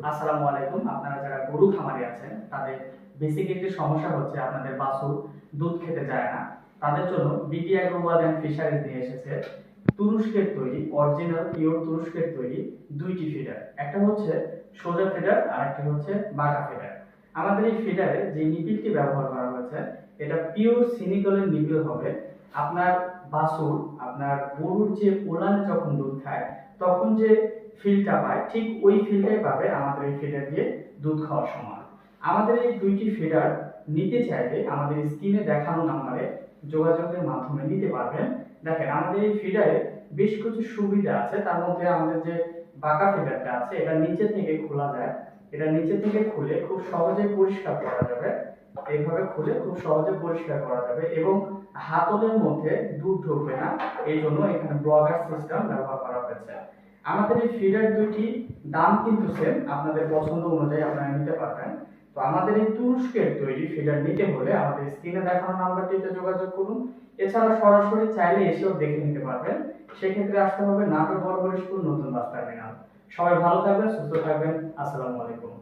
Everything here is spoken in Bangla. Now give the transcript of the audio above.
আসসালামু আলাইকুম। আপনারা যারা গরু খামারি আছেন তাদের বেসিক একটি সমস্যা হচ্ছে আপনাদের বাছুর দুধ খেতে চায় না। তাদের জন্য বিডি অ্যাগ্রোওয়াল এন্ড ফিশারিজ নিয়ে এসেছে তুরস্কের তৈরি অরিজিনাল পিওর তুরস্কের তৈরি দুইটি ফিডার। একটা হচ্ছে সোজা ফিডার আর একটা হচ্ছে বাঁকা ফিডার। আমাদের এই ফিডারে যে নিপিলটি ব্যবহার করা হয়েছে এটা পিওর সিনিকলের নিপিল হবে। আপনার বাছুর আপনার গরুর যে ওলানে যখন দুধ খায় তখন যে ফিলটা পায় ঠিক ওই ফিলটাই পাবে আমাদের এই ফিডার দিয়ে দুধ খাওয়ার সময়। আমাদের এই দুইটি ফিডার নিতে চাইলে আমাদের স্ক্রিনে দেখানো নাম্বারে যোগাযোগের মাধ্যমে নিতে পারবেন। দেখেন আমাদের এই ফিডারে বেশ কিছু সুবিধা আছে, তার মধ্যে আমাদের যে বাঁকা ফিডারটা আছে এটা নিচে থেকে খোলা যায়। এটা নিচে থেকে খুলে খুব সহজে পরিষ্কার করা যাবে। এইভাবে খুলে খুব সহজে পরিষ্কার করা যাবে এবং হাতলের মধ্যে দুধ ঢুকবে না, এই জন্য এখানে ব্লগার সিস্টেম ব্যবহার করা হয়েছে। আমাদের এই ফিডার দুইটি দাম কিন্তু সেম, আপনাদের পছন্দ অনুযায়ী আপনারা নিতে পারবেন। তো আমাদের এই তুরস্কের তৈরি ফিডার নিতে হলে আমাদের স্ক্রিনে দেখানো নাম্বারটিতে যোগাযোগ করুন। এছাড়া সরাসরি চাইলে এসেও দেখে নিতে পারবেন। সেক্ষেত্রে আসতে হবে নাটোর বড় স্কুল নতুন বাস টার্মিনাল। সবাই ভালো থাকবেন, সুস্থ থাকবেন। আসসালামু আলাইকুম।